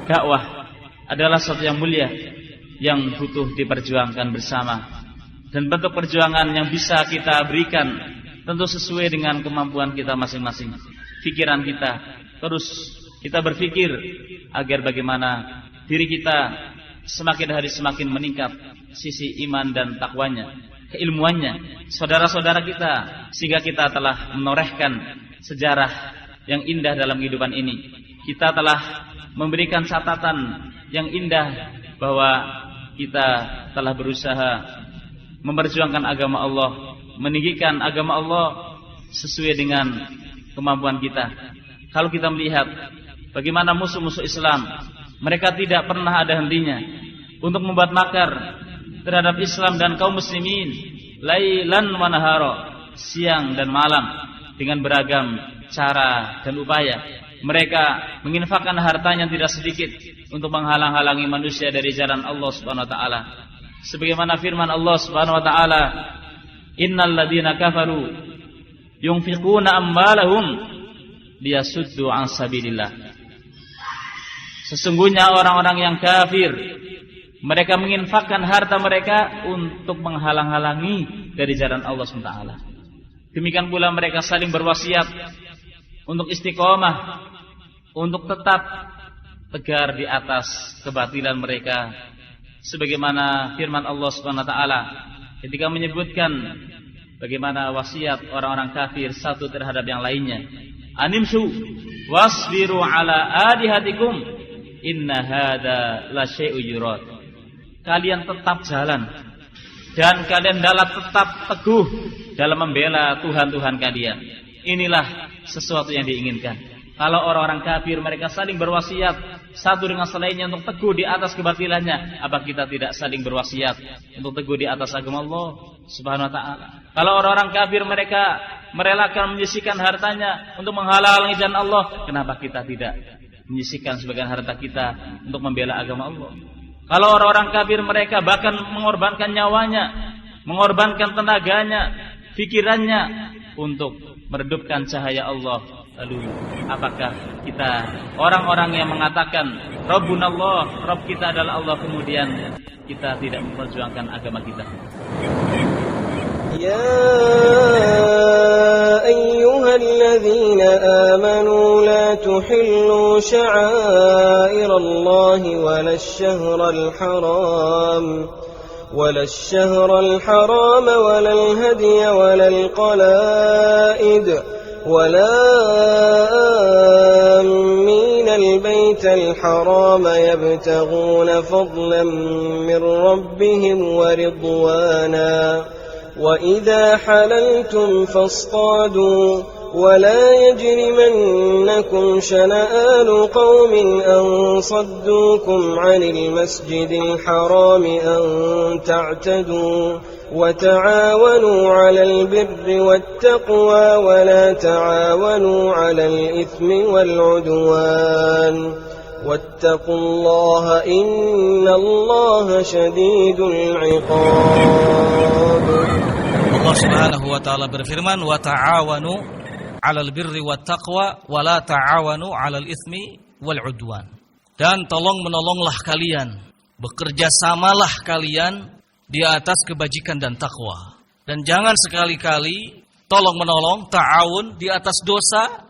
dakwah adalah sesuatu yang mulia yang butuh diperjuangkan bersama. Dan bentuk perjuangan yang bisa kita berikan tentu sesuai dengan kemampuan kita masing-masing. Pikiran kita terus kita berpikir agar bagaimana diri kita semakin hari semakin meningkat sisi iman dan takwanya, keilmuannya, saudara-saudara kita, sehingga kita telah menorehkan sejarah yang indah dalam kehidupan ini. Kita telah memberikan catatan yang indah bahwa kita telah berusaha memperjuangkan agama Allah, meninggikan agama Allah sesuai dengan kemampuan kita. Kalau kita melihat bagaimana musuh-musuh Islam, mereka tidak pernah ada hentinya untuk membuat makar terhadap Islam dan kaum muslimin, lailan wa nahara, siang dan malam, dengan beragam cara dan upaya. Mereka menginfakkan hartanya tidak sedikit untuk menghalang-halangi manusia dari jalan Allah Subhanahu wa taala. Sebagaimana firman Allah Subhanahu wa taala, "Innal ladzina kafaru yunfiquna amwalahum liyasuddu an sabilillah." Sesungguhnya orang-orang yang kafir, mereka menginfakkan harta mereka untuk menghalang-halangi dari jalan Allah SWT. Demikian pula mereka saling berwasiat untuk istiqomah, untuk tetap tegar di atas kebatilan mereka. Sebagaimana firman Allah SWT ketika menyebutkan bagaimana wasiat orang-orang kafir satu terhadap yang lainnya. Animshu wasbiru ala adihatikum inna hadza la syai'un yurad. Kalian tetap jalan dan kalian tetap teguh dalam membela Tuhan-Tuhan kalian. Inilah sesuatu yang diinginkan. Kalau orang-orang kafir mereka saling berwasiat satu dengan selainnya untuk teguh di atas kebatilannya, apa kita tidak saling berwasiat untuk teguh di atas agama Allah Subhanahu wa taala? Kalau orang-orang kafir mereka merelakan menyisihkan hartanya untuk menghalang-halangi jalan Allah, kenapa kita tidak menyisihkan sebagian harta kita untuk membela agama Allah? Kalau orang-orang kafir mereka bahkan mengorbankan nyawanya, mengorbankan tenaganya, pikirannya untuk meredupkan cahaya Allah, lalu apakah kita orang-orang yang mengatakan Rabbunallah, Rabb kita adalah Allah, kemudian kita tidak memperjuangkan agama kita? Ya ayyuhalladzina amanu la tuhillu sya'airallahi walash-shahral haram ولا الشهر الحرام ولا الهدي ولا القلائد ولا آمين البيت الحرام يبتغون فضلا من ربهم ورضوانا وإذا حللتم فاصطادوا ولا يجرمنكم شنآن قوم أن صدوكم عن المسجد الحرام أن تعتدوا وتعاونوا على البر والتقوى ولا تعاونوا على الإثم والعدوان واتقوا الله إن الله شديد العقاب. Allah Subhanahu wa taala berfirman, wa ta'awanu 'alal birri wat taqwa wa la ta'awanu 'alal itsmi wal 'udwan. Dan tolong menolonglah kalian, bekerja samalah kalian di atas kebajikan dan takwa. Dan jangan sekali-kali tolong menolong, ta'awun di atas dosa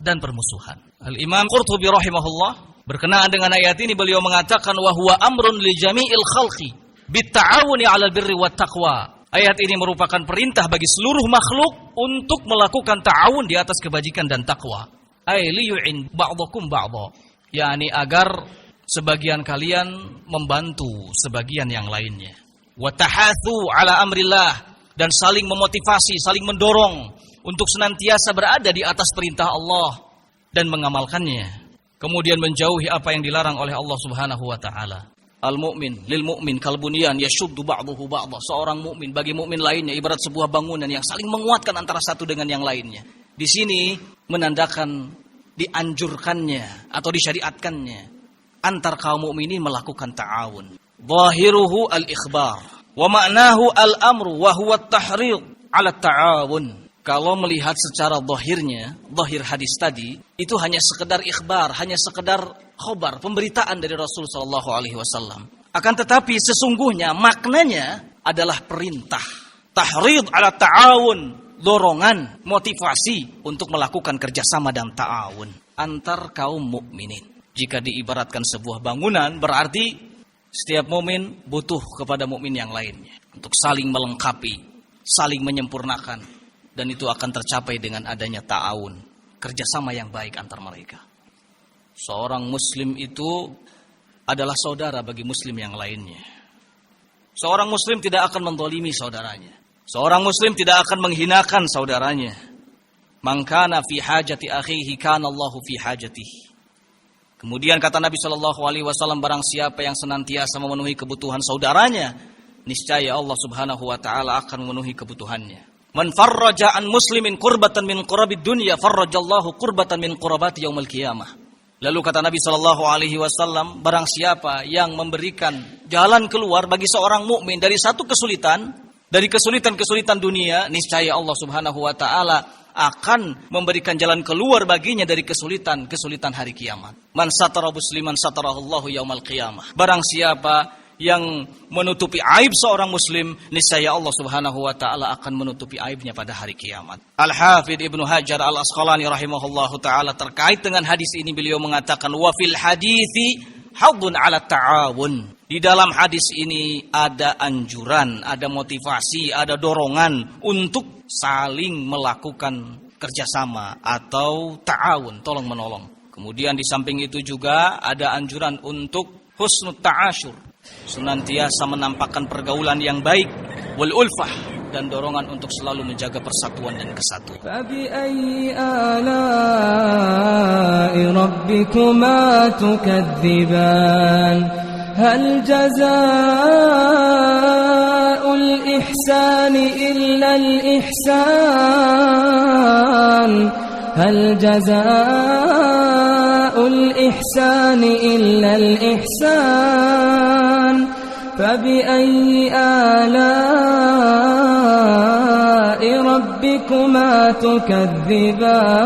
dan permusuhan. Al-Imam Qurtubi rahimahullah berkenaan dengan ayat ini beliau mengatakan wa huwa amrun li jami'il khalqi bit ta'awuni 'alal birri wat taqwa. Ayat ini merupakan perintah bagi seluruh makhluk untuk melakukan ta'awun di atas kebajikan dan takwa. Ay liyu'in ba'dakum ba'dha. yakni agar sebagian kalian membantu sebagian yang lainnya. Wa tahathu 'ala amrillah, dan saling memotivasi, saling mendorong untuk senantiasa berada di atas perintah Allah dan mengamalkannya. Kemudian menjauhi apa yang dilarang oleh Allah Subhanahu wa taala. Al-mu'min lil mu'min kal bunyan yashuddu ba'dahu ba'dha. Seorang mukmin bagi mukmin lainnya ibarat sebuah bangunan yang saling menguatkan antara satu dengan yang lainnya. Di sini menandakan dianjurkannya atau disyariatkannya antar kaum mukminin melakukan ta'awun. Zahiruhu al-ikhbar wa ma'nahu al-amru wa huwa at-tahrid 'ala at-ta'awun. Kalau melihat secara zahirnya, zahir hadis tadi, itu hanya sekedar ikhbar, hanya sekedar khobar, pemberitaan dari Rasul sallallahu alaihi wasallam. Akan tetapi sesungguhnya maknanya adalah perintah. Tahrid ala ta'awun, dorongan, motivasi untuk melakukan kerjasama dan ta'awun antar kaum mukminin. Jika diibaratkan sebuah bangunan, berarti setiap mukmin butuh kepada mukmin yang lainnya untuk saling melengkapi, saling menyempurnakan, dan itu akan tercapai dengan adanya ta'awun, kerjasama yang baik antar mereka. Seorang muslim itu adalah saudara bagi muslim yang lainnya. Seorang muslim tidak akan menzalimi saudaranya. Seorang muslim tidak akan menghinakan saudaranya. Man kana fi hajati akhihi kana Allahu fi hajatihi. Kemudian kata Nabi sallallahu alaihi wasallam, barang siapa yang senantiasa memenuhi kebutuhan saudaranya, niscaya Allah Subhanahu wa taala akan memenuhi kebutuhannya. Man farraja an muslimin qurbatan min qurabid dunya farrajallahu qurbatan min qurabati yaumil qiyamah. Lalu kata Nabi sallallahu alaihi wasallam, barang siapa yang memberikan jalan keluar bagi seorang mukmin dari satu kesulitan, dari kesulitan-kesulitan dunia, niscaya Allah Subhanahu wa taala akan memberikan jalan keluar baginya dari kesulitan-kesulitan hari kiamat. Man satara musliman satarahullahu yaumal qiyamah. Barang siapa yang menutupi aib seorang muslim, niscaya Allah Subhanahu wa taala akan menutupi aibnya pada hari kiamat. Al-Hafidz Ibnu Hajar Al-Asqalani rahimahullahu taala terkait dengan hadis ini beliau mengatakan wa fil hadithi haddun 'ala ta'awun. Di dalam hadis ini ada anjuran, ada motivasi, ada dorongan untuk saling melakukan kerjasama atau ta'awun, tolong menolong. Kemudian di samping itu juga ada anjuran untuk husnul ta'asyur, senantiasa menampakkan pergaulan yang baik, wal ulfah, dan dorongan untuk selalu menjaga persatuan dan kesatuan. Fabi ayyi ala'i rabbikuma tukadziban. هل جزاء الإحسان إلا الإحسان هل جزاء الإحسان إلا الإحسان فبأي آلاء ربكما تكذبان